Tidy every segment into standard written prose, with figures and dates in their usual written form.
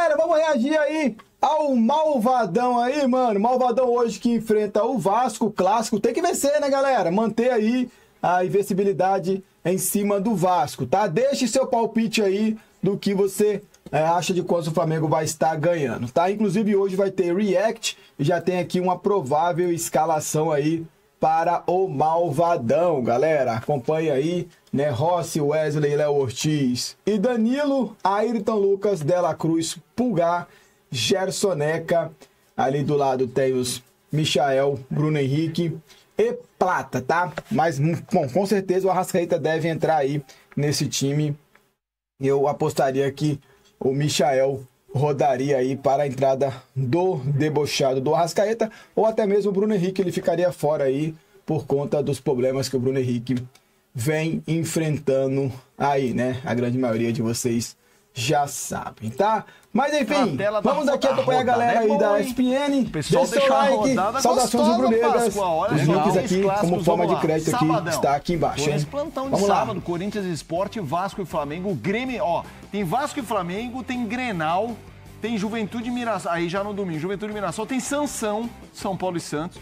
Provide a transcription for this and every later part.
galera, vamos reagir aí ao Malvadão aí, mano. Malvadão hoje que enfrenta o Vasco, clássico. Tem que vencer, né, galera? Manter aí a invencibilidade em cima do Vasco, tá? Deixe seu palpite aí do que você acha de quanto o Flamengo vai estar ganhando, tá? Inclusive hoje vai ter react e já tem aqui uma provável escalação aí para o Malvadão, galera. Acompanhe aí, né? Rossi, Wesley, Léo Ortiz e Danilo, Ayrton Lucas, Dela Cruz, Pulgar, Gerson Neca. Ali do lado tem os Michael, Bruno Henrique e Plata, tá? Mas, bom, com certeza o Arrascaeta deve entrar aí nesse time. Eu apostaria que o Michael rodaria aí para a entrada do debochado do Arrascaeta, ou até mesmo o Bruno Henrique, ele ficaria fora aí por conta dos problemas que o Bruno Henrique vem enfrentando aí, né? A grande maioria de vocês já sabem, tá? Mas enfim, vamos aqui acompanhar a galera aí da ESPN. Deixa seu like, saudações rubro-negras. Os links aqui, como forma de crédito aqui, está aqui embaixo, hein? Plantão de sábado, Corinthians Sport, Vasco e Flamengo, Grêmio, ó, tem Vasco e Flamengo, tem Grenal, tem Juventude e Mirassol, aí já no domingo, Juventude e Mirassol, tem Sansão, São Paulo e Santos.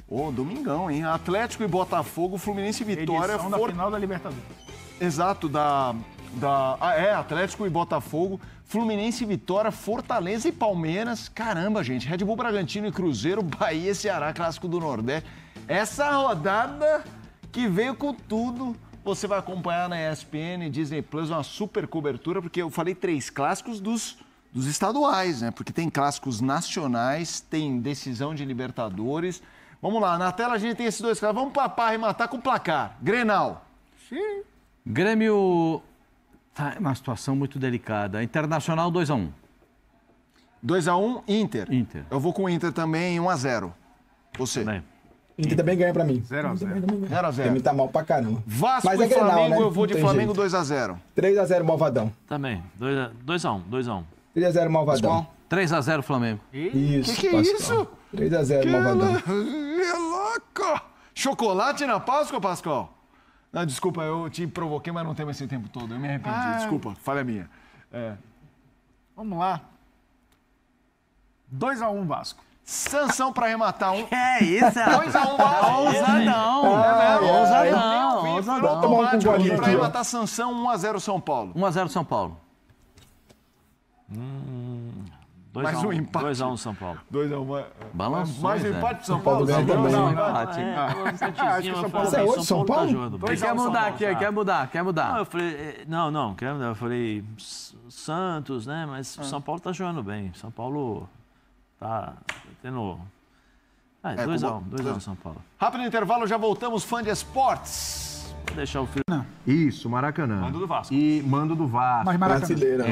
Ô, domingão, hein? Atlético e Botafogo, Fluminense e Vitória. Edição da final da Libertadores. Exato, Atlético e Botafogo, Fluminense e Vitória, Fortaleza e Palmeiras. Caramba, gente, Red Bull Bragantino e Cruzeiro, Bahia e Ceará, Clássico do Nordeste. Essa rodada que veio com tudo, você vai acompanhar na ESPN, Disney Plus, uma super cobertura, porque eu falei 3 clássicos dos estaduais, né? Porque tem clássicos nacionais, tem decisão de Libertadores. Vamos lá, na tela a gente tem esses 2 caras. Vamos arrematar com o placar. Grenal. Sim. Grêmio tá em uma situação muito delicada. Internacional 2-1. 2-1, Inter. Inter. Eu vou com o Inter também, 1-0. Você. Bem. Inter também ganha pra mim. 0-0. 0-0. Ele tá mal pra caramba. Vasco Mas e é Grenal, Flamengo, né? eu vou de Não tem Flamengo jeito. 2-0. 3-0 Malvadão. Também. 2-1. 3-0 Malvadão. 3-0 Flamengo. Isso, Que Pascoal. isso? 3-0 Malvadão. É louco! Chocolate na Páscoa, Pascoal? Não, desculpa, eu te provoquei, mas não temos esse tempo todo. Eu me arrependi, desculpa, falha minha. Vamos lá. 2-1 Vasco. Sansão pra arrematar um. É isso, 2-1 Vasco. Ousadão. Tomar um Automático golinho aqui pra aqui, ó. arrematar Sansão, 1-0 São Paulo. 1-0 São Paulo. Mais um empate. 2-1 São Paulo. 2-1. Balançou, Mais um né? empate pro São São Paulo Paulo. ganha também. Acho que São Paulo Isso é hoje, São Paulo? Quer mudar aqui, quer mudar. Não, eu falei, não, quer mudar. Eu falei Santos, né? Mas o São Paulo tá jogando bem. São Paulo tá tendo... 2-1 São Paulo. Rápido intervalo, já voltamos, fã de esportes. Vou deixar o filho... Isso, Maracanã. Mando do Vasco. E mando do Vasco. Mas Maracanã. Brasileirão.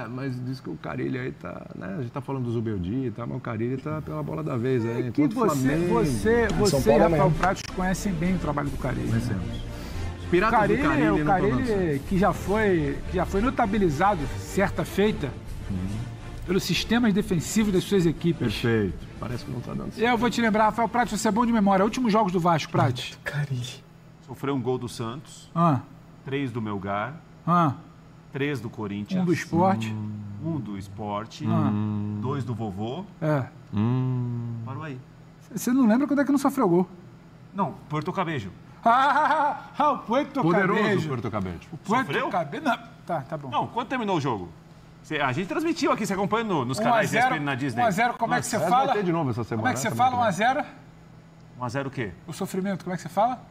Mas diz que o Carille aí tá, né? A gente tá falando do Zubeldia e tal, mas o Carille tá pela bola da vez aí. Que Enquanto o Flamengo... você São e Paulo Rafael mesmo. Pratos conhecem bem o trabalho do Carille. Conhecemos. Os piratas do Carille O não estão dando certo. Carille que já foi notabilizado, certa feita, pelos sistemas defensivos das suas equipes. Perfeito. Parece que não tá dando certo. Eu vou te lembrar, Rafael Pratos, você é bom de memória. Últimos jogos do Vasco, Pratos. Carilho. Sofreu um gol do Santos, Ah, 3 do Melgar, ah, 3 do Corinthians, um do Sport. 1 do Sport, 2 do Vovô. É. Parou aí. Você não lembra quando é que não sofreu gol? Não, Porto Cabejo. O Puerto Poderoso Cabello. Porto Cabello. O Puerto Sofreu? Cabello. Não, tá bom. Não, quando terminou o jogo? A gente transmitiu aqui, você acompanha nos canais ESPN na Disney. 1-0, como é que você Vai fala? ter de novo essa semana. Como é que você né? fala 1-0? 1-0 o quê? O sofrimento, como é que você fala?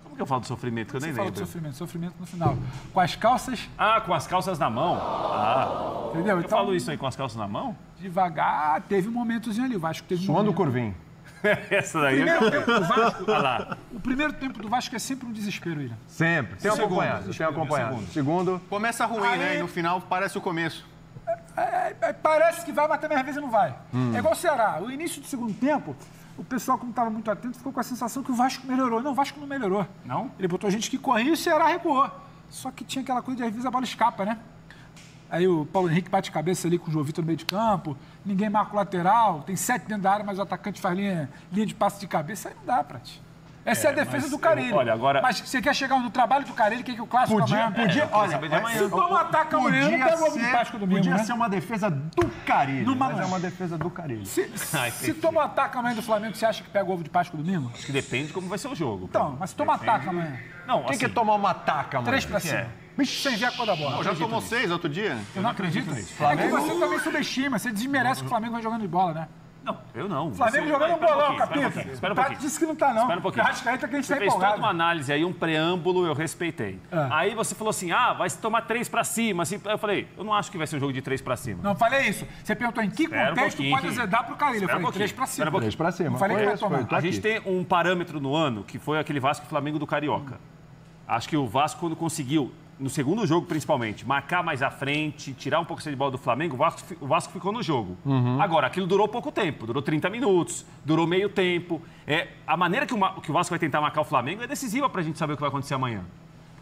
Como que eu falo do sofrimento? Que eu nem Você fala do lembro. sofrimento no final. Com as calças, Ah, com as calças na mão? Ah, entendeu? eu falo isso aí com as calças na mão? Devagar, teve um momentozinho ali. O Vasco teve um Suando o momento. Curvim. Essa daí Primeiro tempo do Vasco, Olha lá. o primeiro tempo do Vasco é sempre um desespero, William. Sempre. Tenho acompanhado. Segundo. Começa ruim, né? E no final parece o começo. Parece que vai, mas também às vezes não vai. É igual o Ceará. O início do segundo tempo, o pessoal, como estava muito atento, ficou com a sensação que o Vasco melhorou. Não, o Vasco não melhorou. Não? Ele botou gente que corria e o Ceará recuou. Só que tinha aquela coisa de às vezes a bola escapa, né? Aí o Paulo Henrique bate cabeça ali com o João Vitor no meio de campo, ninguém marca o lateral, tem 7 dentro da área, mas o atacante faz linha de passe de cabeça, aí não dá, Prati. Essa é a defesa do Carille. Olha, agora... Mas você quer chegar no trabalho do Carille, quer que o clássico amanhã... Olha, se toma um ataque amanhã, não pega o Vasco domingo, Podia né? ser uma defesa do Carille, mas é uma defesa do Carille. Se toma um ataque amanhã do Flamengo, você acha que pega o ovo de Páscoa domingo? Acho que depende de como vai ser o jogo. Então, mas se toma ataque amanhã... Não, Quem que tomar uma taca, mano? 3 pra cima. Sem ver a cor da bola. Já tomou 6 outro dia? Eu não acredito nisso. É que você também subestima, você desmerece que o Flamengo vai jogando de bola, né? Não, eu não. O Flamengo jogando um bolão, capeta. Espera um O Tato pouquinho. disse que não tá, não. Espera um pouquinho. O Arrascaeta que a gente Você tá fez toda empolgado. uma análise aí, um preâmbulo, eu respeitei. Aí você falou assim, vai se tomar 3 pra cima. Assim, eu falei, eu não acho que vai ser um jogo de 3 pra cima. Não, falei isso. Você perguntou em que Espera um contexto pouquinho, pode azedar pro Carille. Eu Espera um falei pouquinho. 3 pra cima. Espera um pouquinho. 3 pra cima. Não falei que vai tomar. A gente tem um parâmetro no ano, que foi aquele Vasco e Flamengo do Carioca. Acho que o Vasco, quando conseguiu, no segundo jogo principalmente, marcar mais à frente, tirar um pouco de bola do Flamengo, o Vasco ficou no jogo. Agora, aquilo durou pouco tempo, durou 30 minutos, durou meio tempo. A maneira que o Vasco vai tentar marcar o Flamengo é decisiva pra gente saber o que vai acontecer amanhã.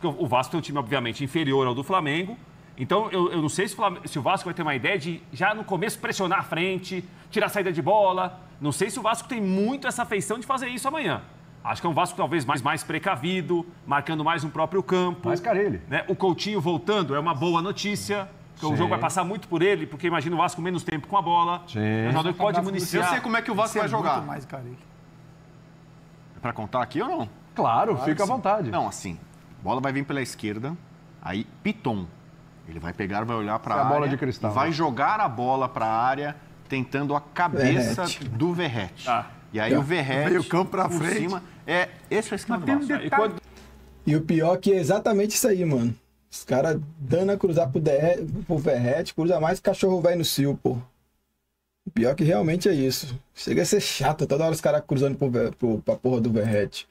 Porque o Vasco tem um time, obviamente, inferior ao do Flamengo. Então, eu não sei se o Vasco vai ter uma ideia de, já no começo, pressionar a frente, tirar a saída de bola. Não sei se o Vasco tem muito essa feição de fazer isso amanhã. Acho que é um Vasco talvez mais precavido, marcando mais no próprio campo. Mais Carille. Né? O Coutinho voltando é uma boa notícia, porque o jogo vai passar muito por ele, porque imagina o Vasco menos tempo com a bola. Sim. É um jogador que pode municiar. Eu sei como é que o Vasco vai jogar. mais Carille. É pra contar aqui ou não? Claro, fica à vontade. Não, assim, bola vai vir pela esquerda, aí Piton. Ele vai pegar, vai olhar pra Essa é a área bola de cristal, e vai né? jogar a bola pra área, tentando a cabeça do Verratti. E aí o Verratti... Meio campo pra por frente. Cima, esse é o esquema do tem um Vasco. detalhe. E o pior que é exatamente isso aí, mano. Os caras dando a cruzar pro Verratti, cruza mais que cachorro velho no cio, pô. O pior que realmente é isso. Chega a ser chato, toda hora os caras cruzando pra porra do Verratti.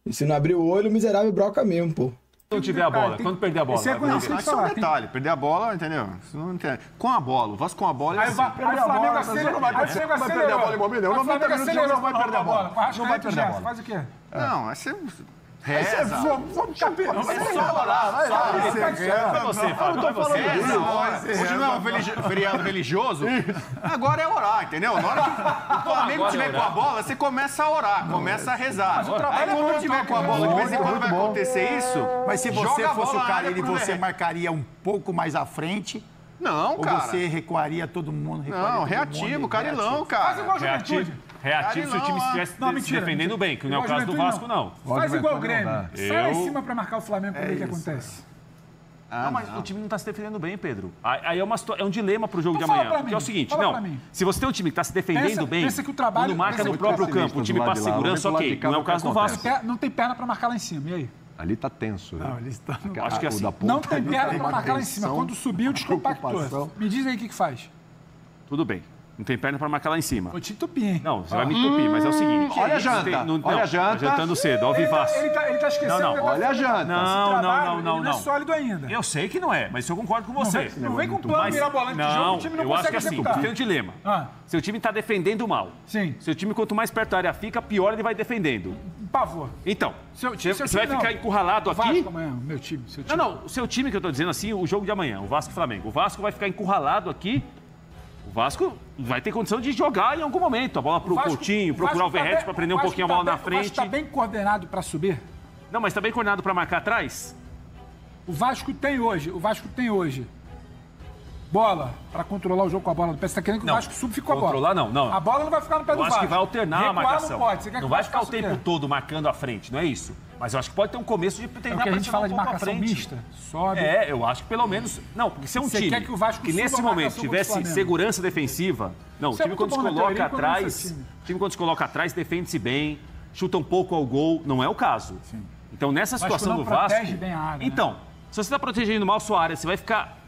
E se não abrir o olho, o miserável broca mesmo, pô. Quando tiver a bola, quando perder a bola. Esse é conhecido. Isso é um detalhe, perder a bola, entendeu? Isso não entende. Com a bola, o Vasco com a bola... Aí o Flamengo acelerou. Não vai perder a bola em momento nenhum. O Flamengo acelerou, não vai perder a bola. Não vai perder a bola. Faz o quê? Não, é ser... Reza. Vamos capir. É só orar, vai lá. Vai você, Fábio, vai você. Hoje não é um feriado religioso, agora é orar, entendeu? Na hora que o Flamengo tiver com a bola, você começa a orar, começa a rezar. Aí quando tiver com a bola, de vez em quando vai acontecer isso. Mas se você joga a fosse o bola na área Carille, pro você Verratti. marcaria um pouco mais à frente? Não, Ou cara. você recuaria todo mundo? Não, reativo, carilão, Faz igual cara. a Juventude. Reativo se o time estivesse Não, se mentira, defendendo bem, que não é o Igual caso do Juventude, Vasco, não. Faz igual o Juventude não Grêmio. dá. Sai lá em Eu- cima pra marcar o Flamengo pra ver o que acontece. Mas o time não está se defendendo bem, Pedro. Aí é um dilema pro jogo Então de fala amanhã. pra Porque é o mim, seguinte, fala não, pra mim. se você tem um time que está se defendendo bem, pensa que o trabalho- quando marca pensa no que- próprio pessimista campo, o do time lado passa de lá, segurança, vem pro lado ok. de cá, Não é o vê o que caso do acontece. Vasco. Não tem perna pra marcar lá em cima, e aí? Ali tá tenso. Não, ele está... Acho que O assim, da ponta Não tem ali perna tem pra uma marcar lá em cima. tensão, Quando subiu, descompactou. preocupação. Me diz aí o que faz. tudo bem. Não tem perna para marcar lá em cima. Vou te entupir, hein? Não, você vai me entupir, mas é o seguinte. Olha a não janta, tem- não- olha a não, janta. Jantando cedo, ao vivaço. Ele tá esquecendo. Não, que não, olha a janta. Não, Não é sólido ainda. Eu sei que não é, mas eu concordo com você. Não vem com plano mirabolante de jogo, Não, o time não eu acho consegue que assim, executar. tem um dilema. Ah. Seu time está defendendo mal. Sim. Seu time, quanto mais perto da área fica, pior ele vai defendendo. Por favor. Então, Seu você time vai não. ficar encurralado aqui? Vasco amanhã, meu time. Seu time. Não, o seu time que eu tô dizendo assim, o jogo de amanhã, o Vasco e Flamengo. O Vasco vai ficar encurralado aqui. O Vasco vai ter condição de jogar em algum momento. A bola pro Coutinho, procurar o Verratti para prender um pouquinho a bola na O Vasco frente. tá bem coordenado para subir? Não, mas tá bem coordenado para marcar atrás? O Vasco tem hoje bola para controlar o jogo com a bola do pé. Você tá querendo que Não, o Vasco suba e fique com a bola? controlar não. A bola não vai ficar no pé Eu do acho Vasco. que vai alternar a Recuar marcação. Não pode. Você quer que Não o vai Vasco ficar o faça quê? tempo todo marcando à frente, não é isso. Mas eu acho que pode ter um começo de É tentar o que a gente pressionar fala de um pouco à marcação frente. mista. Sobe. É, eu acho que pelo menos... Não, porque se é um Você time quer que o Vasco suba nesse a momento marcação contra o tivesse Flamengo. segurança defensiva... Não, Isso o é time muito quando se bom na coloca teoria, quando não é atrás... seu time. O time quando se coloca atrás defende-se bem, chuta um pouco ao gol, não é o caso. Sim. Então nessa Vasco situação não do Vasco... protege bem a área, né? Então, se você está protegendo mal sua área, você vai ficar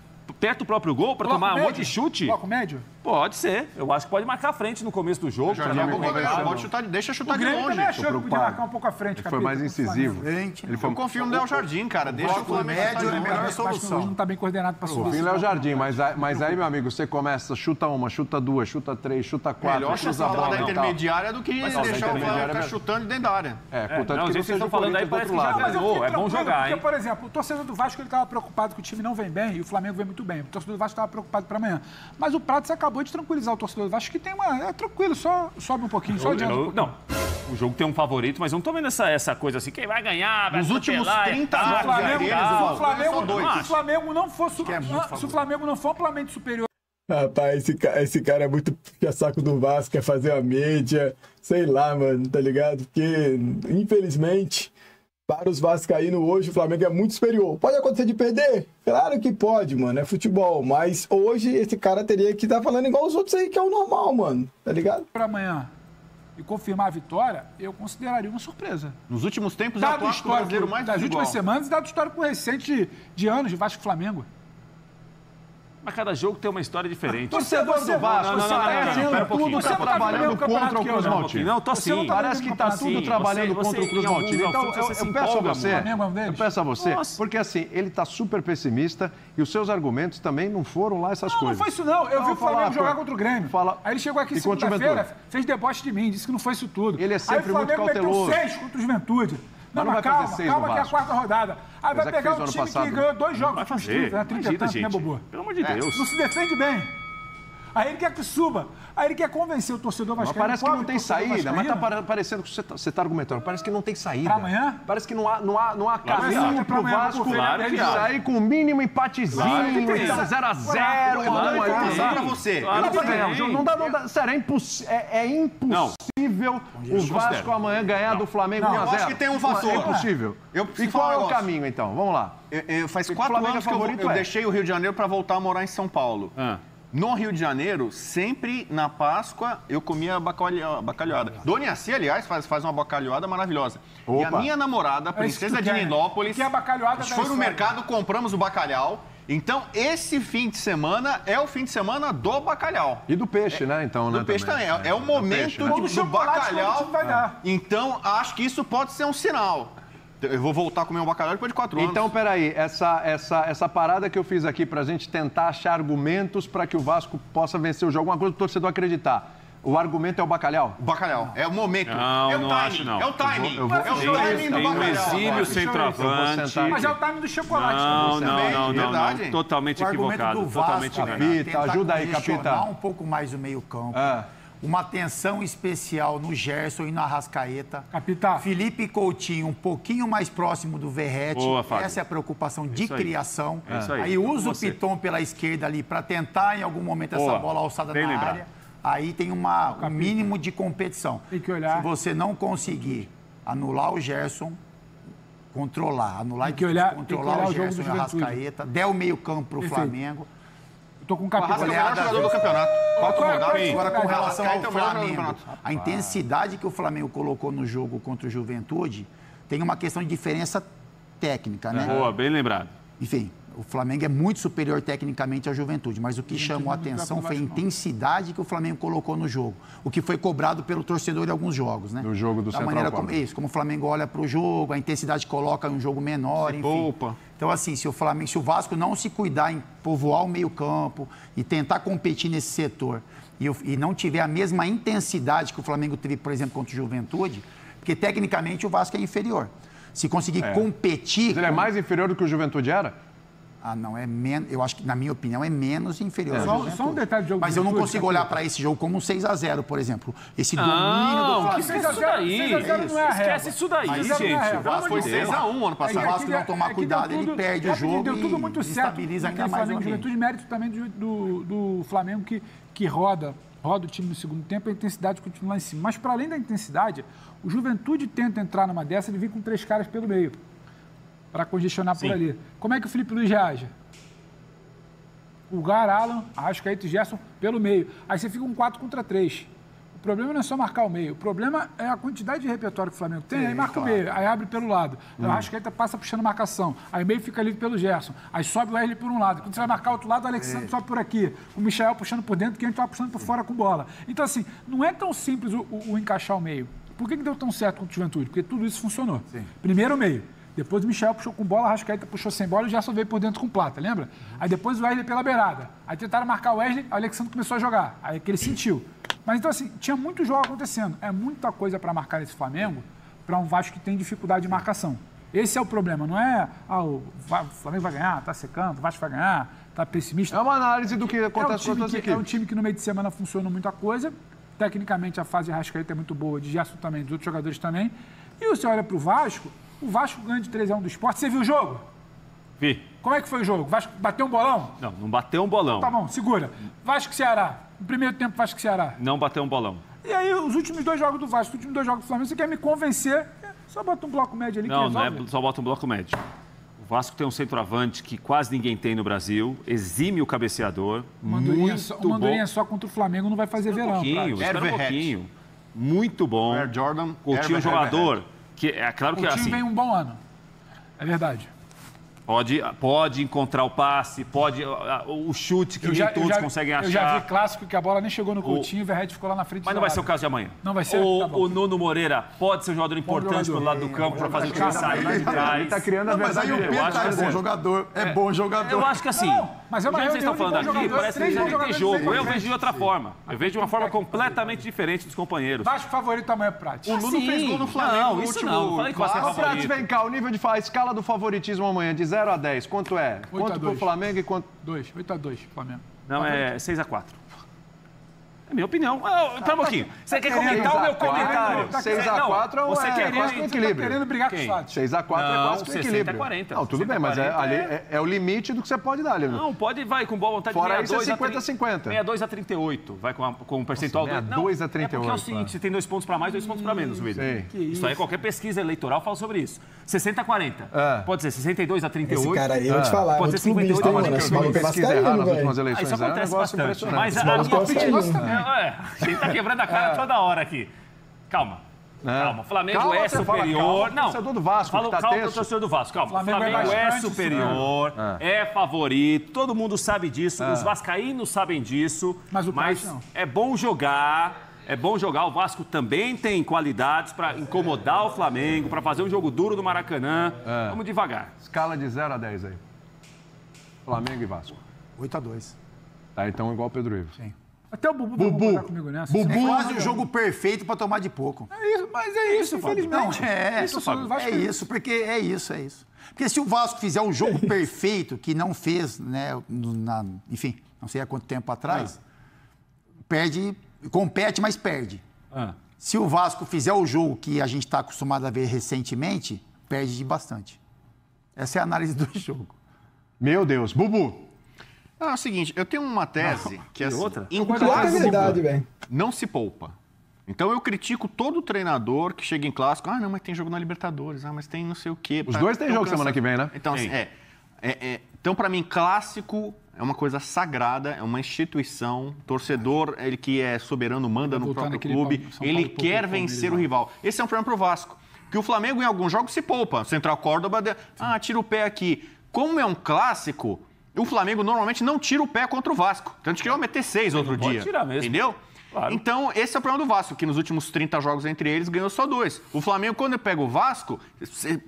perto do próprio gol para Bloco tomar um monte médio? de chute? Bloco médio? Pode ser. Eu acho que pode marcar a frente no começo do jogo. pra dar uma Pode chutar, deixa chutar O de Grêmio longe. também achou que podia preocupado. marcar um pouco à frente. Ele foi mais incisivo. Ele Eu confio no Léo Jardim, cara. Deixa o Flamengo médio chutar é a de melhor longe. O Vasco solução. hoje não tá bem coordenado para subir. Confio em Léo Jardim, mas aí, meu amigo, você começa, chuta uma, chuta duas, chuta três, chuta quatro, Melhor cruza essa a bola bola da e tal. intermediária do que deixar o intermediária Flamengo ficar mesmo. chutando dentro da área. Contanto não, que gente, não vocês seja estão o falando aí, Corinthians do parece outro que já lado. ganhou. É bom jogar, Porque, hein? por exemplo, o torcedor do Vasco ele estava preocupado que o time não vem bem e o Flamengo vem muito bem. O torcedor do Vasco estava preocupado para amanhã. Mas o Prato acabou de tranquilizar o torcedor do Vasco, que tem uma... É tranquilo, só sobe um pouquinho, só adianta um pouquinho. Não, O jogo tem um favorito, mas eu não tô vendo essa coisa assim, quem vai ganhar, vai Nos últimos atropelar, 30 tal, jogos tal, deles, tal. se o Flamengo não fosse se o Flamengo não for amplamente superior. Rapaz, esse cara é muito puxa-saco do Vasco, quer fazer a mídia, sei lá, mano, tá ligado? Porque, infelizmente, para os vascaínos hoje, o Flamengo é muito superior. Pode acontecer de perder? Claro que pode, mano, é futebol. Mas hoje esse cara teria que estar falando igual os outros aí, que é o normal, mano, tá ligado? Para amanhã e confirmar a vitória, eu consideraria uma surpresa. Nos últimos tempos, é o Dado o clássico brasileiro histórico mais das desigual. últimas semanas e dado o histórico recente de anos de Vasco e Flamengo. Mas cada jogo tem uma história diferente. Torcedor do Vasco, não, parece pera um tudo pouquinho. tá trabalhando contra o Cruz Maltino. Não, tô assim. Parece que tá tudo trabalhando contra o Cruz Maltino. Então, eu peço a você, porque assim, ele tá super pessimista e os seus argumentos também não foram lá essas coisas. Não foi isso não. Eu vi o Flamengo jogar contra o Grêmio. Aí ele chegou aqui segunda-feira, fez deboche de mim, disse que não foi isso tudo. Ele é sempre muito cauteloso. Aí o Flamengo meteu 6 contra o Juventude. Não, calma que é a quarta rodada. Aí vai pegar um time que ganhou 2 jogos Vai fazer. 30 e tanto, né, Bobo? Pelo amor de Deus. Não se defende bem. Aí ele quer que suba. Aí ele quer convencer o torcedor vascaíno. Mas parece que não tem saída, mas tá parecendo que você tá argumentando. Parece que não tem saída. Pra amanhã? Parece que não há caminho pro Vasco ele sair com o mínimo empatezinho, 0x0, Pra você. Não pra ganhar o jogo. Não dá. Sério, é impossível o Vasco amanhã ganhar do Flamengo 1x0. Eu acho que tem um fator. É impossível. E qual é o caminho, então? Vamos lá. Faz 4 anos que eu deixei o Rio de Janeiro para voltar a morar em São Paulo. No Rio de Janeiro, sempre na Páscoa, eu comia bacalhoada. Dona Iaci, aliás, faz uma bacalhoada maravilhosa. Opa. E a minha namorada, princesa de Nilópolis, que é a bacalhoada a gente foi no mercado, compramos o bacalhau. Então, esse fim de semana é o fim de semana do bacalhau. E do peixe, né? Então, do peixe também. É o momento do bacalhau. Então, acho que isso pode ser um sinal. Eu vou voltar a comer um bacalhau depois de 4 anos. Então, peraí, essa parada que eu fiz aqui pra gente tentar achar argumentos para que o Vasco possa vencer o jogo, uma coisa do torcedor acreditar. O argumento é o bacalhau? O bacalhau. É o momento. Não, é o não timing. acho, não. É o timing. É o timing do bacalhau. Exílio centroavante. Mas é o time do chocolate. Não. Totalmente equivocado. Totalmente enganado. Capita, ajuda aí, Capita. Um pouco mais o meio-campo. Uma atenção especial no Gerson e no Arrascaeta. Capita. Felipe Coutinho um pouquinho mais próximo do Verratti. Boa, Fábio. Essa é a preocupação de criação. É isso aí. Aí usa o Piton pela esquerda ali para tentar em algum momento essa bola alçada bem na lembrado. área. Aí tem um mínimo de competição. Tem que olhar. Se você não conseguir anular o Gerson, controlar o Gerson e o Arrascaeta, der o meio campo para o Flamengo. Tô com o O Arrasca é o Capita. melhor jogador do campeonato. Agora, com relação ao Arrascaeta é o melhor jogador do Flamengo, campeonato. a intensidade que o Flamengo colocou no jogo contra o Juventude tem uma questão de diferença técnica, né? Boa, bem lembrado. Enfim, o Flamengo é muito superior tecnicamente à Juventude, mas o que chamou a atenção foi a intensidade que o Flamengo colocou no jogo, o que foi cobrado pelo torcedor em alguns jogos, né? No jogo do da Central maneira Córdoba. como o Flamengo olha para o jogo, a intensidade que coloca em um jogo menor, enfim. Poupa. Então, assim, se o Vasco não se cuidar em povoar o meio-campo e tentar competir nesse setor e não tiver a mesma intensidade que o Flamengo teve, por exemplo, contra o Juventude, porque tecnicamente o Vasco é inferior. Se conseguir competir. Mas ele é mais inferior do que o Juventude era? Não, é menos. Eu acho que, na minha opinião, é menos inferior. Só um detalhe do jogo. Mas eu não consigo olhar para esse jogo como um 6x0, por exemplo. Esse domínio do Flamengo. Esquece isso daí. Esquece isso daí, gente. O Vasco foi 6x1 ano Se passado. o Vasco não tomar cuidado, ele perde o jogo deu tudo muito e certo. estabiliza ainda mais o Flamengo, ambiente. Juventude, mérito também do Flamengo que roda o time no segundo tempo, a intensidade continua lá em cima. Mas, para além da intensidade, o Juventude tenta entrar numa dessa, ele vem com 3 caras pelo meio, para congestionar por ali. Como é que o Felipe Luiz reage? Pulgar, Alan, Arrascaeta e Gerson pelo meio. Aí você fica um 4 contra 3. O problema não é só marcar o meio. O problema é a quantidade de repertório que o Flamengo tem. Aí marca o meio, aí abre pelo lado. O Arrascaeta passa puxando marcação. Aí o meio fica livre pelo Gerson. Aí sobe o Wesley por um lado. Quando você vai marcar o outro lado, o Alexandre sobe por aqui. O Michael puxando por dentro, quem vai puxando por fora com bola. Então, assim, não é tão simples o encaixar o meio. Por que deu tão certo contra o Juventude? Porque tudo isso funcionou. Primeiro o meio. Depois o Michel puxou com bola, a Arrascaeta puxou sem bola e o Gerson veio por dentro com plata, lembra? Aí depois o Wesley pela beirada. Aí tentaram marcar o Wesley, o Alexandre começou a jogar. Aí que ele sentiu. Mas então assim, tinha muito jogo acontecendo. É muita coisa para marcar esse Flamengo, para um Vasco que tem dificuldade de marcação. Esse é o problema, não é o Flamengo vai ganhar, tá secando, o Vasco vai ganhar, tá pessimista. É uma análise do que acontece com outras equipes. É um time que no meio de semana funciona muita coisa Tecnicamente, a fase de Arrascaeta é muito boa, de Gerson também, dos outros jogadores também. E você olha pro Vasco, o Vasco ganha de 3-1 do Sport. Você viu o jogo? Vi. Como é que foi o jogo? O Vasco bateu um bolão? Não bateu um bolão. Tá bom, segura. Vasco e Ceará. No primeiro tempo, Vasco e Ceará. Não bateu um bolão. E aí, os últimos 2 jogos do Vasco, os últimos 2 jogos do Flamengo, você quer me convencer? Só bota um bloco médio ali que resolve. Não é só bota um bloco médio. O Vasco tem um centroavante que quase ninguém tem no Brasil, exime o cabeceador, muito Mandurinha bom. Só contra o Flamengo não vai fazer verão. Espera um pouquinho. Muito bom. Jordan. Coutinho é um jogador que é claro que o é time assim. vem um bom ano. É verdade. Pode encontrar o passe, pode o chute que nem todos conseguem achar. Eu já vi clássico que a bola nem chegou no Coutinho, o Verratti ficou lá na frente. Mas não vai ser o caso de amanhã. Não vai ser? O Nuno Moreira pode ser um jogador importante pelo lado do campo para fazer o time sair lá de trás. Ele tá criando a verdade. Mas aí o Pedro é bom jogador. É bom jogador. Eu acho que assim, mas é uma vocês estão falando aqui, parece que já tem jogo. Eu vejo de outra forma. Eu vejo de uma forma completamente diferente dos companheiros. Vasco favorito amanhã, Prati. O Nuno fez gol no Flamengo. Não, isso não. Falei que vai ser favorito. Prati, vem cá, o nível de a escala do favoritismo amanhã, de 0 a 10, quanto é? Quanto pro Flamengo e quanto... 8-2, Flamengo. Não, é 6-4. É minha opinião. Espera um pouquinho. Você quer comentar o meu comentário? 6-4 você quer quase com equilíbrio. Tá querendo brigar com o Fato. 6-4 é quase com equilíbrio. 60-40. Não, tudo bem, mas ali é o limite do que você pode dar, ali. Não, pode, vai com boa vontade. Fora isso é 50-50. 62-38. Vai com um percentual... 62-38. É porque é o seguinte, você tem 2 pontos para mais, 2 pontos para menos, William. Isso aí, qualquer pesquisa eleitoral fala sobre isso. 60-40. Pode ser 62-38. Esse cara aí, eu vou te falar. Pode ser 58-40. Esse maluco é vascaíno, velho. Isso acontece bastante. Mas a gente tá quebrando a cara toda hora aqui. Calma. Calma. Flamengo é superior. Não. Torcedor do Vasco. Calma, torcedor do Vasco. Calma. Flamengo é superior. É favorito. Todo mundo sabe disso. Os vascaínos sabem disso. Mas é bom jogar. É bom jogar. O Vasco também tem qualidades para incomodar o Flamengo, para fazer um jogo duro no Maracanã. Vamos devagar. Escala de 0 a 10 aí. Flamengo e Vasco. 8-2. Tá, então igual o Pedro Ivo. Sim. Até o Bubu vai jogar comigo nessa. É quase o jogo perfeito para tomar de pouco. É isso, mas é isso, infelizmente. Não, porque é isso. Porque se o Vasco fizer o jogo perfeito, que não fez, né, enfim, não sei há quanto tempo atrás, compete, mas perde. Se o Vasco fizer o jogo que a gente está acostumado a ver recentemente, perde de bastante. Essa é a análise do jogo. Meu Deus. Bubu. É o seguinte, eu tenho uma tese que é assim, não se poupa. Então eu critico todo treinador que chega em clássico, não, mas tem jogo na Libertadores, mas tem não sei o quê. Os dois têm jogo semana que vem, né? Então, assim, então para mim, clássico é uma coisa sagrada, é uma instituição, torcedor, ele que é soberano, manda no próprio clube, ele quer vencer o rival. Esse é um problema pro Vasco, que o Flamengo em alguns jogos se poupa. Central Córdoba, tira o pé aqui. Como é um clássico... O Flamengo normalmente não tira o pé contra o Vasco. Tanto que ele vai meter 6 outro dia. Pode tirar mesmo. Entendeu? Claro. Então, esse é o problema do Vasco, que nos últimos 30 jogos entre eles ganhou só 2. O Flamengo, quando ele pega o Vasco,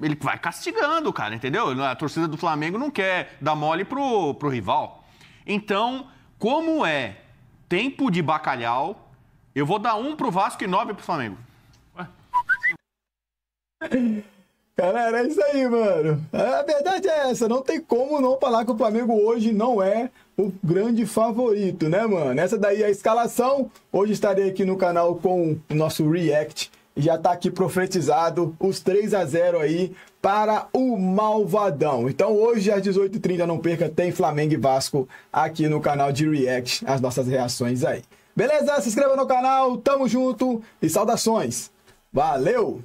ele vai castigando, cara, entendeu? A torcida do Flamengo não quer dar mole pro rival. Então, como é tempo de bacalhau, eu vou dar 1 pro Vasco e 9 pro Flamengo. Galera, é isso aí, mano. A verdade é essa, não tem como não falar que o Flamengo hoje não é o grande favorito, né, mano? Essa daí é a escalação. Hoje estarei aqui no canal com o nosso React. Já tá aqui profetizado os 3-0 aí para o Malvadão. Então hoje às 18h30, não perca, tem Flamengo e Vasco aqui no canal de React, as nossas reações aí. Beleza? Se inscreva no canal, tamo junto e saudações. Valeu!